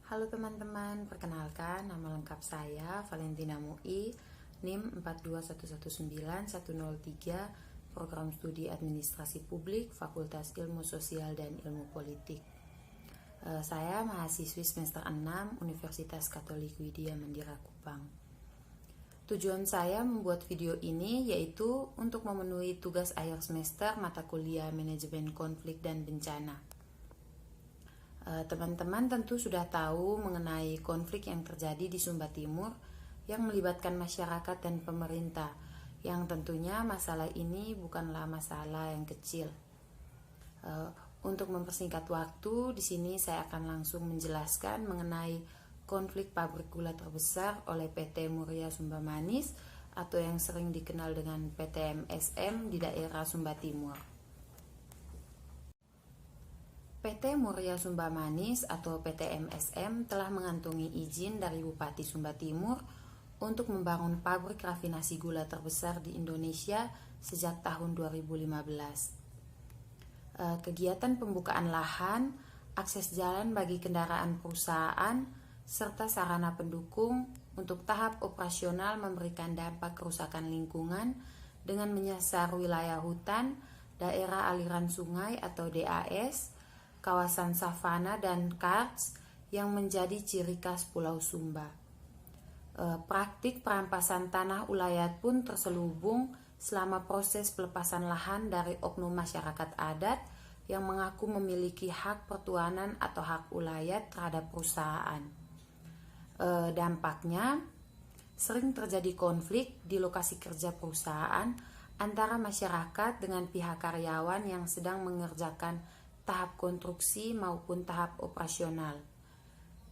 Halo teman-teman, perkenalkan nama lengkap saya Valentina Mui, NIM 4219103, Program Studi Administrasi Publik, Fakultas Ilmu Sosial dan Ilmu Politik. Saya mahasiswi semester 6 Universitas Katolik Widya Mandira Kupang. Tujuan saya membuat video ini yaitu untuk memenuhi tugas akhir semester mata kuliah Manajemen Konflik dan Bencana. Teman-teman tentu sudah tahu mengenai konflik yang terjadi di Sumba Timur yang melibatkan masyarakat dan pemerintah, yang tentunya masalah ini bukanlah masalah yang kecil. Untuk mempersingkat waktu, di sini saya akan langsung menjelaskan mengenai konflik pabrik gula terbesar oleh PT Muria Sumba Manis atau yang sering dikenal dengan PT MSM di daerah Sumba Timur. PT Muria Sumba Manis atau PT MSM telah mengantongi izin dari Bupati Sumba Timur untuk membangun pabrik rafinasi gula terbesar di Indonesia sejak tahun 2015. Kegiatan pembukaan lahan, akses jalan bagi kendaraan perusahaan, serta sarana pendukung untuk tahap operasional memberikan dampak kerusakan lingkungan dengan menyasar wilayah hutan, daerah aliran sungai atau DAS, kawasan savana dan karst yang menjadi ciri khas Pulau Sumba. Praktik perampasan tanah ulayat pun terselubung selama proses pelepasan lahan dari oknum masyarakat adat yang mengaku memiliki hak pertuanan atau hak ulayat terhadap perusahaan. Dampaknya, sering terjadi konflik di lokasi kerja perusahaan antara masyarakat dengan pihak karyawan yang sedang mengerjakan tahap konstruksi maupun tahap operasional.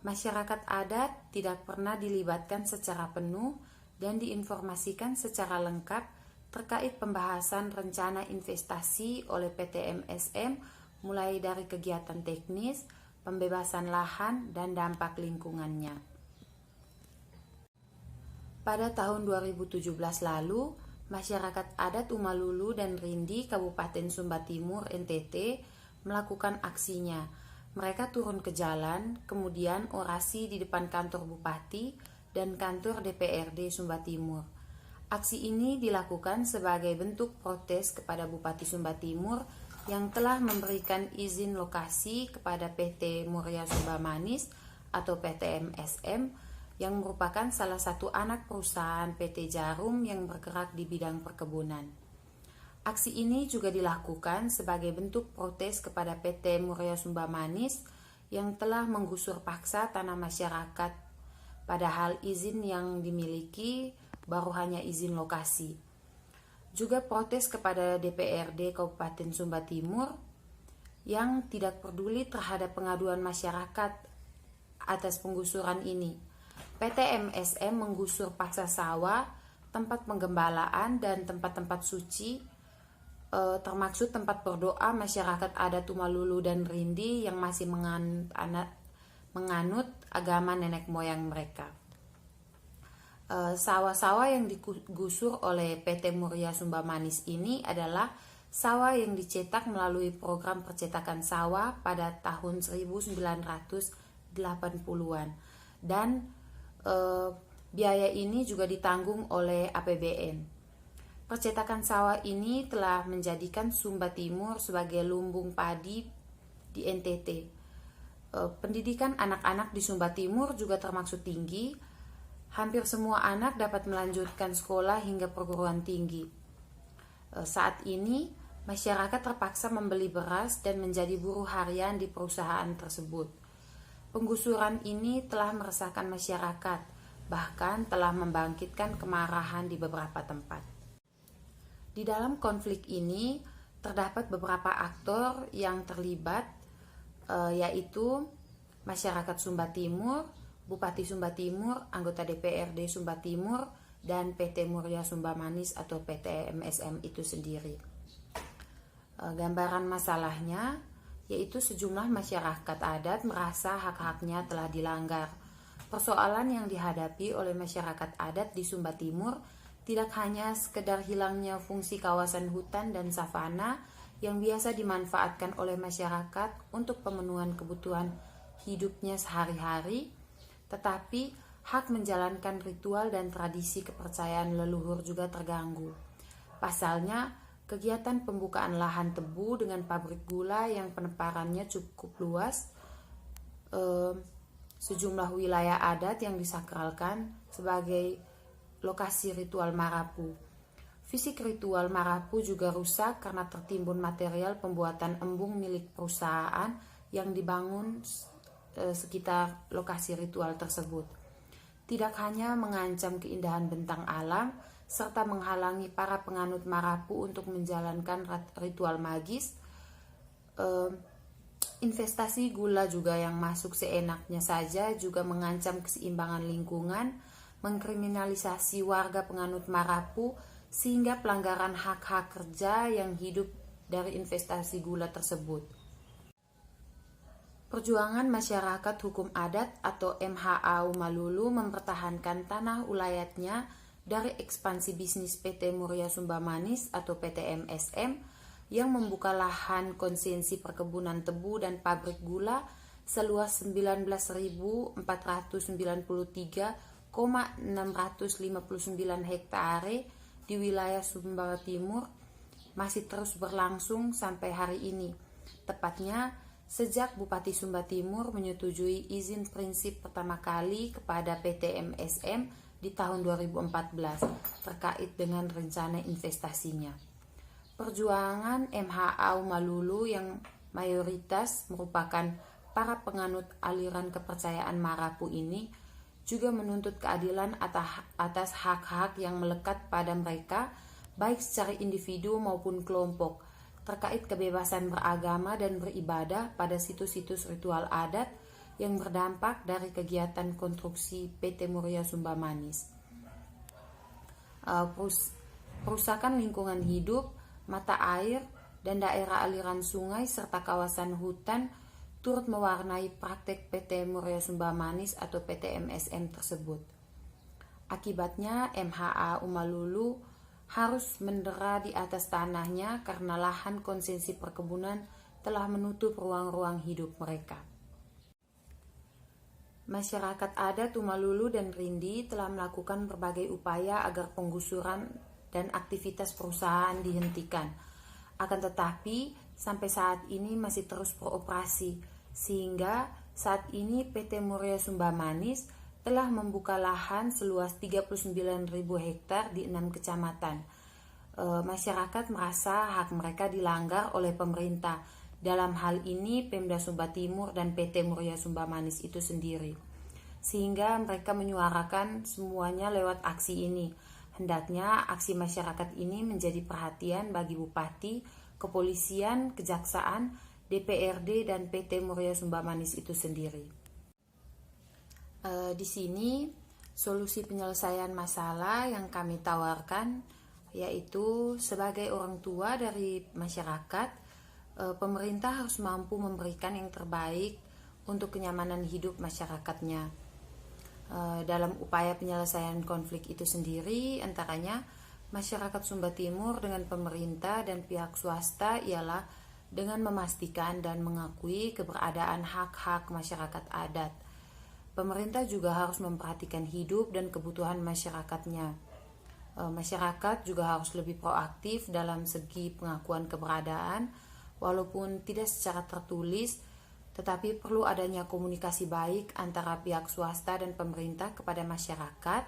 Masyarakat adat tidak pernah dilibatkan secara penuh dan diinformasikan secara lengkap terkait pembahasan rencana investasi oleh PT MSM mulai dari kegiatan teknis, pembebasan lahan, dan dampak lingkungannya. Pada tahun 2017 lalu, masyarakat adat Umalulu dan Rindi Kabupaten Sumba Timur NTT melakukan aksinya. Mereka turun ke jalan, kemudian orasi di depan kantor Bupati dan kantor DPRD Sumba Timur. Aksi ini dilakukan sebagai bentuk protes kepada Bupati Sumba Timur yang telah memberikan izin lokasi kepada PT Muria Sumba Manis atau PT MSM yang merupakan salah satu anak perusahaan PT Jarum yang bergerak di bidang perkebunan. Aksi ini juga dilakukan sebagai bentuk protes kepada PT Muria Sumba Manis yang telah menggusur paksa tanah masyarakat, padahal izin yang dimiliki baru hanya izin lokasi. Juga protes kepada DPRD Kabupaten Sumba Timur yang tidak peduli terhadap pengaduan masyarakat atas penggusuran ini. PT MSM menggusur paksa sawah, tempat penggembalaan, dan tempat-tempat suci, termaksud tempat berdoa masyarakat adat Tumalulu dan Rindi yang masih menganut agama nenek moyang mereka. Sawah-sawah yang digusur oleh PT Muria Sumba Manis ini adalah sawah yang dicetak melalui program percetakan sawah pada tahun 1980-an dan biaya ini juga ditanggung oleh APBN. Percetakan sawah ini telah menjadikan Sumba Timur sebagai lumbung padi di NTT. Pendidikan anak-anak di Sumba Timur juga termaksud tinggi. Hampir semua anak dapat melanjutkan sekolah hingga perguruan tinggi. Saat ini, masyarakat terpaksa membeli beras dan menjadi buruh harian di perusahaan tersebut. Penggusuran ini telah meresahkan masyarakat, bahkan telah membangkitkan kemarahan di beberapa tempat. Di dalam konflik ini terdapat beberapa aktor yang terlibat, yaitu masyarakat Sumba Timur, Bupati Sumba Timur, anggota DPRD Sumba Timur, dan PT Muria Sumba Manis atau PT MSM itu sendiri. Gambaran masalahnya yaitu sejumlah masyarakat adat merasa hak-haknya telah dilanggar. Persoalan yang dihadapi oleh masyarakat adat di Sumba Timur tidak hanya sekedar hilangnya fungsi kawasan hutan dan savana yang biasa dimanfaatkan oleh masyarakat untuk pemenuhan kebutuhan hidupnya sehari-hari, tetapi hak menjalankan ritual dan tradisi kepercayaan leluhur juga terganggu. Pasalnya, kegiatan pembukaan lahan tebu dengan pabrik gula yang penemparannya cukup luas, sejumlah wilayah adat yang disakralkan sebagai lokasi ritual Marapu. Fisik ritual Marapu juga rusak karena tertimbun material pembuatan embung milik perusahaan yang dibangun sekitar lokasi ritual tersebut. Tidak hanya mengancam keindahan bentang alam, serta menghalangi para penganut Marapu untuk menjalankan ritual magis, investasi gula juga yang masuk seenaknya saja juga mengancam keseimbangan lingkungan, mengkriminalisasi warga penganut Marapu, sehingga pelanggaran hak-hak kerja yang hidup dari investasi gula tersebut. Perjuangan Masyarakat Hukum Adat atau MHA Umalulu mempertahankan tanah ulayatnya dari ekspansi bisnis PT Muria Sumba Manis atau PT MSM yang membuka lahan konsesi perkebunan tebu dan pabrik gula seluas 19.493,659 hektare di wilayah Sumba Timur masih terus berlangsung sampai hari ini. Tepatnya sejak Bupati Sumba Timur menyetujui izin prinsip pertama kali kepada PT MSM di tahun 2014 terkait dengan rencana investasinya. Perjuangan MHA Umalulu yang mayoritas merupakan para penganut aliran kepercayaan Marapu ini juga menuntut keadilan atas hak-hak yang melekat pada mereka, baik secara individu maupun kelompok, terkait kebebasan beragama dan beribadah pada situs-situs ritual adat yang berdampak dari kegiatan konstruksi PT Muria Sumba Manis. Perusakan lingkungan hidup, mata air, dan daerah aliran sungai serta kawasan hutan turut mewarnai praktek PT Muria Sumba Manis atau PT MSM tersebut. Akibatnya MHA Umalulu harus mendera di atas tanahnya karena lahan konsesi perkebunan telah menutup ruang-ruang hidup mereka. Masyarakat adat Umalulu dan Rindi telah melakukan berbagai upaya agar penggusuran dan aktivitas perusahaan dihentikan. Akan tetapi, sampai saat ini masih terus beroperasi, sehingga saat ini PT Muria Sumba Manis telah membuka lahan seluas 39.000 hektar di 6 kecamatan. Masyarakat merasa hak mereka dilanggar oleh pemerintah. Dalam hal ini Pemda Sumba Timur dan PT Muria Sumba Manis itu sendiri. Sehingga mereka menyuarakan semuanya lewat aksi ini. Hendaknya aksi masyarakat ini menjadi perhatian bagi Bupati, Kepolisian, Kejaksaan, DPRD, dan PT Muria Sumba Manis itu sendiri. Di sini solusi penyelesaian masalah yang kami tawarkan yaitu sebagai orang tua dari masyarakat, pemerintah harus mampu memberikan yang terbaik untuk kenyamanan hidup masyarakatnya. Dalam upaya penyelesaian konflik itu sendiri, antaranya masyarakat Sumba Timur dengan pemerintah dan pihak swasta ialah dengan memastikan dan mengakui keberadaan hak-hak masyarakat adat. Pemerintah juga harus memperhatikan hidup dan kebutuhan masyarakatnya. Masyarakat juga harus lebih proaktif dalam segi pengakuan keberadaan, walaupun tidak secara tertulis, tetapi perlu adanya komunikasi baik antara pihak swasta dan pemerintah kepada masyarakat.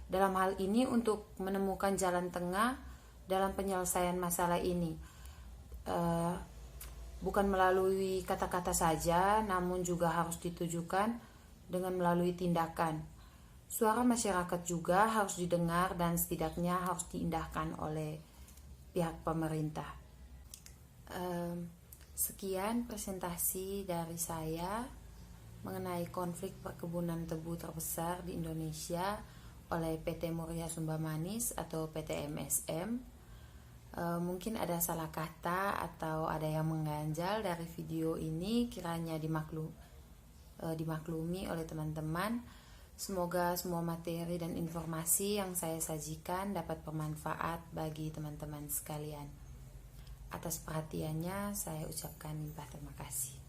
Dalam hal ini untuk menemukan jalan tengah dalam penyelesaian masalah ini. Bukan melalui kata-kata saja, namun juga harus ditujukan dengan melalui tindakan. Suara masyarakat juga harus didengar dan setidaknya harus diindahkan oleh pihak pemerintah. Sekian presentasi dari saya mengenai konflik perkebunan tebu terbesar di Indonesia oleh PT Muria Sumba Manis atau PT MSM. Mungkin ada salah kata atau ada yang mengganjal dari video ini, kiranya dimaklumi oleh teman-teman. Semoga semua materi dan informasi yang saya sajikan dapat bermanfaat bagi teman-teman sekalian. Atas perhatiannya saya ucapkan limpah terima kasih.